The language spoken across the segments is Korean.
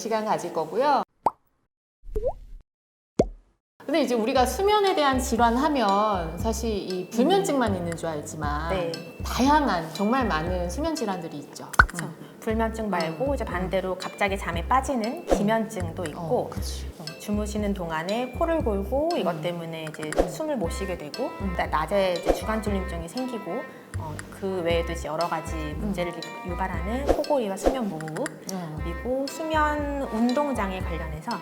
시간 가질 거고요. 근데 이제 우리가 수면에 대한 질환하면 사실 이 불면증만 있는 줄 알지만 네. 다양한 정말 많은 수면 질환들이 있죠. 그렇죠. 불면증 말고 이제 반대로 갑자기 잠에 빠지는 기면증도 있고 그치. 주무시는 동안에 코를 골고 이것 때문에 이제 숨을 못 쉬게 되고 낮에 이제 주간졸림증이 생기고 그 외에도 이제 여러 가지 문제를 유발하는 코골이와 수면 무호흡 그리고 수면 운동 장애 관련해서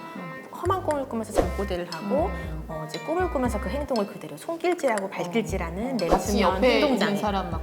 험한 꿈을 꾸면서 잠꼬대를 하고 이제 꿈을 꾸면서 그 행동을 그대로 손길질하고 발길질하는 같이 내수면 옆에 행동 있는 장애. 사람 막.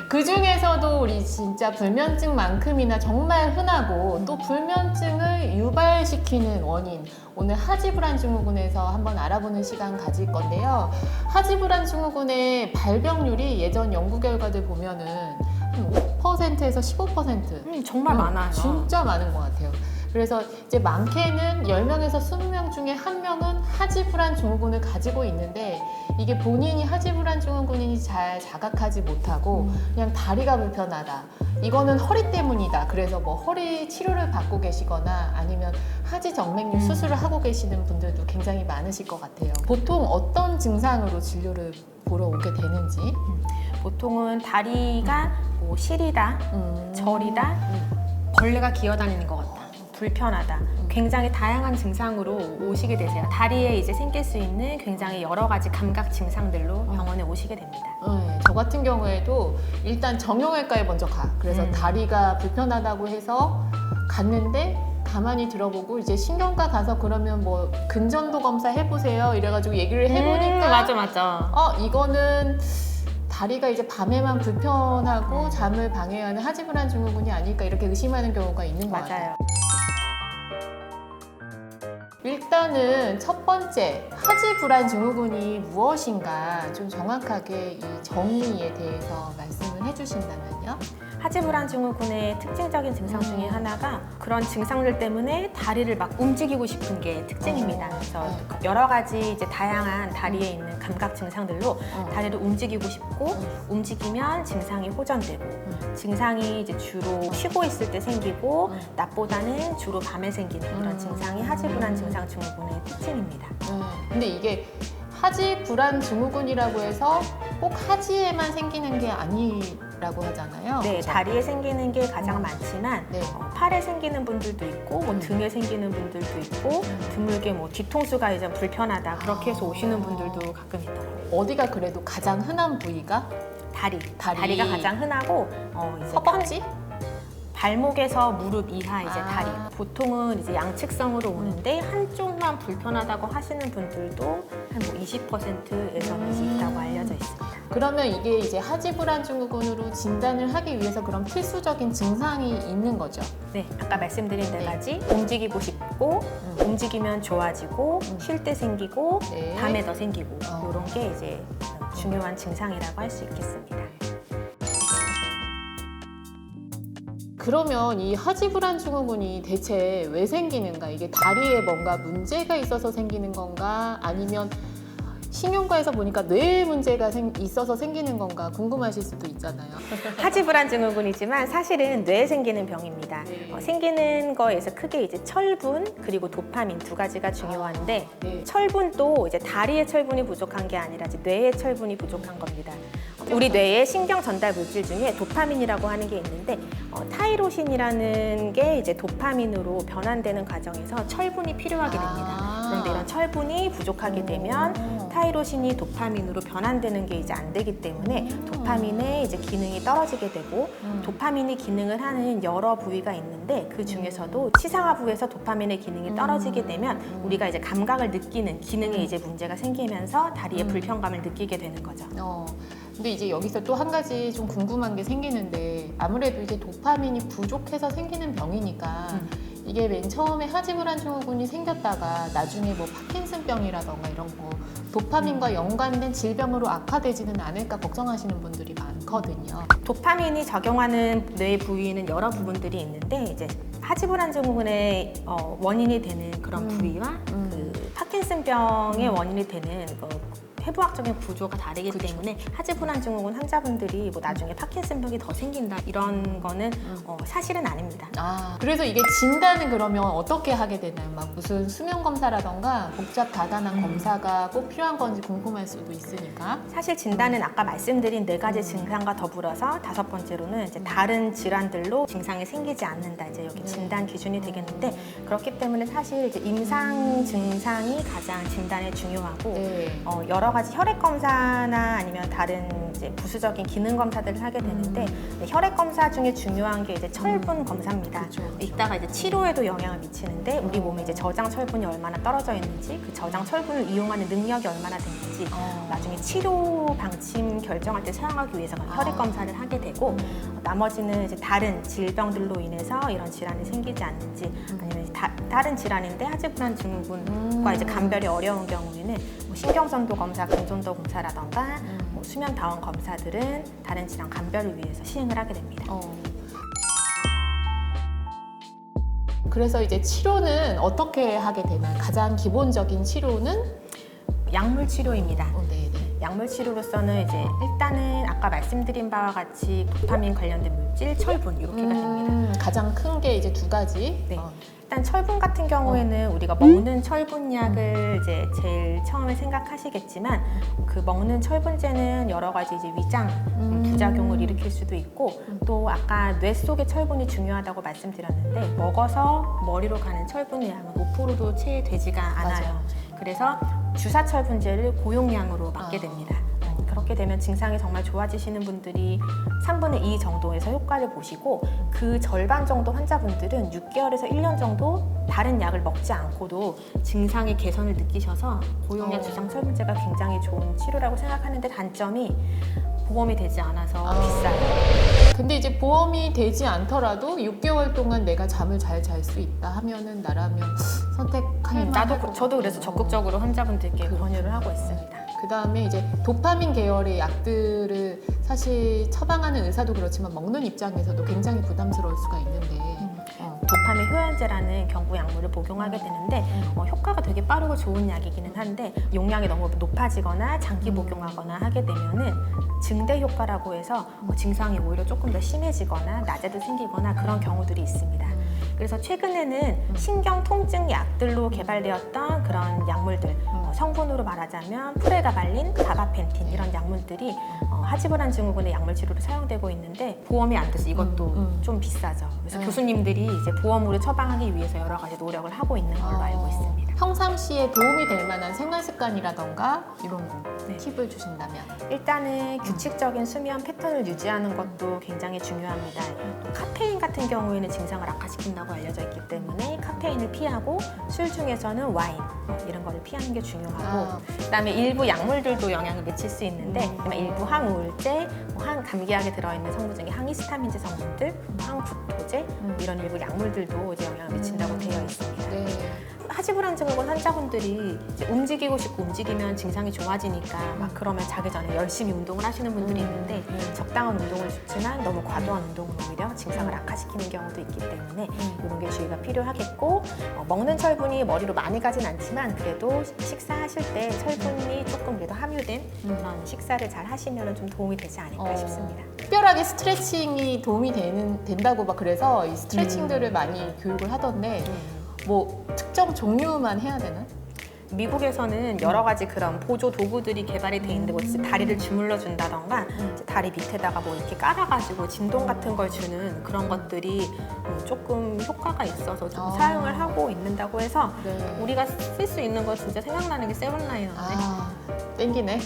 그 중에서도 우리 진짜 불면증만큼이나 정말 흔하고 또 불면증을 유발시키는 원인, 오늘 하지불안 증후군에서 한번 알아보는 시간 가질 건데요. 하지불안 증후군의 발병률이 예전 연구 결과들 보면은 한 5%에서 15%. 정말 많아요. 진짜 많은 것 같아요. 그래서 이제 많게는 10명에서 20명 중에 1명은 하지불안 증후군을 가지고 있는데 이게 본인이 하지불안 증후군인지 잘 자각하지 못하고 그냥 다리가 불편하다. 이거는 허리 때문이다. 그래서 뭐 허리 치료를 받고 계시거나 아니면 하지 정맥류 수술을 하고 계시는 분들도 굉장히 많으실 것 같아요. 보통 어떤 증상으로 진료를 보러 오게 되는지? 보통은 다리가 뭐 시리다, 저리다, 벌레가 기어다니는 것 같다, 불편하다. 굉장히 다양한 증상으로 오시게 되세요. 다리에 이제 생길 수 있는 굉장히 여러 가지 감각 증상들로 병원에 오시게 됩니다. 저 같은 경우에도 일단 정형외과에 먼저 가. 그래서 다리가 불편하다고 해서 갔는데 가만히 들어보고 이제 신경과 가서 그러면 뭐 근전도 검사 해보세요 이래가지고 얘기를 해보니까 맞아. 이거는 다리가 이제 밤에만 불편하고 잠을 방해하는 하지불안 증후군이 아닐까 이렇게 의심하는 경우가 있는 것 같아요. 맞아요. 일단은 첫 번째 하지불안 증후군이 무엇인가 좀 정확하게 이 정의에 대해서 말씀을 해주신다면요. 하지불안 증후군의 특징적인 증상 중에 하나가 그런 증상들 때문에 다리를 막 움직이고 싶은 게 특징입니다. 그래서 여러 가지 이제 다양한 다리에 있는 감각 증상들로 다리를 움직이고 싶고 움직이면 증상이 호전되고 증상이 이제 주로 쉬고 있을 때 생기고 낮보다는 주로 밤에 생기는 이런 증상이 하지불안 증상 증후군의 특징입니다. 근데 이게 하지불안 증후군이라고 해서 꼭 하지에만 생기는 게 아니라고 하잖아요. 네, 그렇죠? 다리에 생기는 게 가장 많지만 네. 팔에 생기는 분들도 있고 뭐 등에 생기는 분들도 있고 드물게 뭐 뒤통수가 이제 불편하다 그렇게 해서 오시는 분들도 가끔 있더라고요. 어디가 그래도 가장 흔한 부위가? 다리. 다리. 다리가 가장 흔하고 이제 허벅지? 발목에서 무릎 이하 이제 아. 다리. 보통은 이제 양측성으로 오는데 한쪽만 불편하다고 하시는 분들도 한 뭐 20%에서는 이제 있다고 알려져 있습니다. 그러면 이게 이제 하지불안 증후군으로 진단을 하기 위해서 그런 필수적인 증상이 있는 거죠. 네, 아까 말씀드린 네 네. 가지 움직이고 싶고 움직이면 좋아지고 쉴 때 생기고 네. 밤에 더 생기고 어. 이런 게 이제 중요한 증상이라고 할 수 있겠습니다. 그러면 이 하지불안 증후군이 대체 왜 생기는가? 이게 다리에 뭔가 문제가 있어서 생기는 건가? 아니면 신경과에서 보니까 뇌에 문제가 있어서 생기는 건가 궁금하실 수도 있잖아요. 하지불안 증후군이지만 사실은 뇌에 생기는 병입니다. 생기는 거에서 크게 이제 철분 그리고 도파민 두 가지가 중요한데 네. 철분도 이제 다리의 철분이 부족한 게 아니라 이제 뇌의 철분이 부족한 겁니다. 우리 뇌의 신경 전달 물질 중에 도파민이라고 하는 게 있는데 타이로신이라는 게 이제 도파민으로 변환되는 과정에서 철분이 필요하게 됩니다. 그런데 이런 철분이 부족하게 되면 타이로신이 도파민으로 변환되는 게 이제 안 되기 때문에 도파민의 이제 기능이 떨어지게 되고 도파민이 기능을 하는 여러 부위가 있는데 그 중에서도 치상하부에서 도파민의 기능이 떨어지게 되면 우리가 이제 감각을 느끼는 기능에 이제 문제가 생기면서 다리에 불편감을 느끼게 되는 거죠. 근데 이제 여기서 또 한 가지 좀 궁금한 게 생기는데 아무래도 이제 도파민이 부족해서 생기는 병이니까 이게 맨 처음에 하지불안 증후군이 생겼다가 나중에 뭐 파킨슨병이라던가 이런 거 도파민과 연관된 질병으로 악화되지는 않을까 걱정하시는 분들이 많거든요. 도파민이 작용하는 뇌 부위는 여러 부분들이 있는데 이제 하지불안 증후군의 원인이 되는 그런 부위와 그 파킨슨병의 원인이 되는 해부학적인 구조가 다르기 때문에 하지불안 증후군 환자분들이 뭐 나중에 파킨슨병이 더 생긴다 이런 거는 사실은 아닙니다. 아, 그래서 이게 진단은 그러면 어떻게 하게 되나요? 막 무슨 수면 검사라던가 복잡 다단한 검사가 꼭 필요한 건지 궁금할 수도 있으니까. 사실 진단은 아까 말씀드린 4가지 증상과 더불어서 5번째로는 이제 다른 질환들로 증상이 생기지 않는다. 이제 여기 진단 기준이 되겠는데 그렇기 때문에 사실 이제 임상 증상이 가장 진단에 중요하고 네. 여러 가지 혈액 검사나 아니면 다른 이제 부수적인 기능 검사들을 하게 되는데 혈액 검사 중에 중요한 게 이제 철분 검사입니다. 그쵸. 이따가 이제 치료에도 영향을 미치는데 우리 몸에 이제 저장 철분이 얼마나 떨어져 있는지 그 저장 철분을 이용하는 능력이 얼마나 되는지 나중에 치료 방침 결정할 때 사용하기 위해서 혈액 검사를 하게 되고 나머지는 이제 다른 질병들로 인해서 이런 질환이 생기지 않는지 아니면 다른 질환인데 하지불안 증후군과 이제 감별이 어려운 경우에는 뭐 신경전도 검사, 근전도 검사라던가 뭐 수면 다원 검사들은 다른 질환 감별을 위해서 시행을 하게 됩니다. 그래서 이제 치료는 어떻게 하게 되나요? 가장 기본적인 치료는? 약물 치료입니다. 네네. 약물 치료로서는 이제 일단은 아까 말씀드린 바와 같이 도파민 관련된 물질, 철분 이렇게가 됩니다. 가장 큰 게 이제 2가지. 네. 일단 철분 같은 경우에는 우리가 먹는 철분약을 이제 제일 처음에 생각하시겠지만 그 먹는 철분제는 여러 가지 이제 위장 부작용을 일으킬 수도 있고 또 아까 뇌 속의 철분이 중요하다고 말씀드렸는데 먹어서 머리로 가는 철분의 양은 5%도 채 되지가 않아요. 맞아요. 그래서 주사 철분제를 고용량으로 맞게 됩니다. 그렇게 되면 증상이 정말 좋아지시는 분들이 3분의 2 정도에서 효과를 보시고 그 절반 정도 환자분들은 6개월에서 1년 정도 다른 약을 먹지 않고도 증상의 개선을 느끼셔서 고용량 주사 철분제가 굉장히 좋은 치료라고 생각하는데 단점이 보험이 되지 않아서 비싸요. 근데 이제 보험이 되지 않더라도 6개월 동안 내가 잠을 잘 잘 수 있다 하면은 나라면 선택할 만한 저도 그래서 적극적으로 환자분들께 권유를 하고 있습니다. 그 다음에 이제 도파민 계열의 약들을 사실 처방하는 의사도 그렇지만 먹는 입장에서도 굉장히 부담스러울 수가 있는데 도파민 효연제라는 경구 약물을 복용하게 되는데 효과가 되게 빠르고 좋은 약이기는 한데 용량이 너무 높아지거나 장기 복용하거나 하게 되면은 증대 효과라고 해서 증상이 오히려 조금 더 심해지거나 낮에도 생기거나 그런 경우들이 있습니다. 그래서 최근에는 신경 통증 약들로 개발되었던 그런 약물들 성분으로 말하자면 프레가발린, 가바펜틴 이런 약물들이 하지불안 증후군의 약물 치료로 사용되고 있는데 보험이 안 돼서 이것도 좀 비싸죠. 그래서 교수님들이 이제 보험으로 처방하기 위해서 여러 가지 노력을 하고 있는 걸로 알고 있습니다. 평상시에 도움이 될 만한 생활 습관이라던가 이런 거 네. 팁을 주신다면? 일단은 규칙적인 수면 패턴을 유지하는 것도 굉장히 중요합니다. 카페인 같은 경우에는 증상을 악화시킨다고 알려져 있기 때문에 카페인을 피하고 술 중에서는 와인 이런 거를 피하는 게 중요하고 그다음에 일부 약물들도 영향을 미칠 수 있는데 일부 항우울제, 항감기약에 들어있는 성분 중에 항히스타민제 성분들, 항구토제 이런 일부 약물들도 이제 영향을 미친다고 되어 있습니다. 네. 하지불안 증후군 환자분들이 이제 움직이고 싶고 움직이면 증상이 좋아지니까 막 그러면 자기 전에 열심히 운동을 하시는 분들이 있는데 적당한 운동은 좋지만 너무 과도한 운동은 오히려 증상을 악화시키는 경우도 있기 때문에 이런 게 주의가 필요하겠고 먹는 철분이 머리로 많이 가진 않지만 그래도 식사하실 때 철분이 조금 그래도 함유된 그런 식사를 잘 하시면 좀 도움이 되지 않을까 싶습니다. 특별하게 스트레칭이 도움이 된다고 막 그래서 이 스트레칭들을 많이 교육을 하던데 뭐 특정 종류만 해야 되나? 미국에서는 여러 가지 그런 보조 도구들이 개발이 돼 있는데 뭐 다리를 주물러 준다던가 다리 밑에다가 뭐 이렇게 깔아가지고 진동 같은 걸 주는 그런 것들이 조금 효과가 있어서 좀 사용을 하고 있는다고 해서 네. 우리가 쓸 수 있는 거 진짜 생각나는 게 세븐라이너인데 땡기네.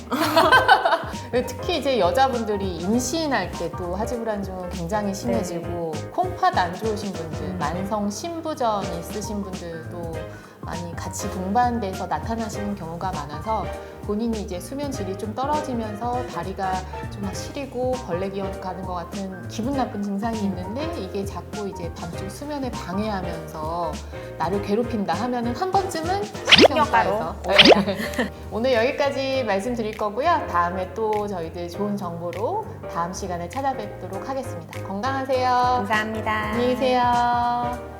특히 이제 여자분들이 임신할 때 또 하지불안 증후군 굉장히 심해지고 콩팥 안 좋으신 분들, 만성 신부전 있으신 분들도 많이 같이 동반돼서 나타나시는 경우가 많아서 본인이 이제 수면 질이 좀 떨어지면서 다리가 좀 막 시리고 벌레 기어가는 것 같은 기분 나쁜 증상이 있는데 이게 자꾸 이제 밤중 수면에 방해하면서 나를 괴롭힌다 하면은 한 번쯤은 신경과에서 오늘 여기까지 말씀드릴 거고요. 다음에 또 저희들 좋은 정보로 다음 시간에 찾아뵙도록 하겠습니다. 건강하세요. 감사합니다. 안녕히 계세요.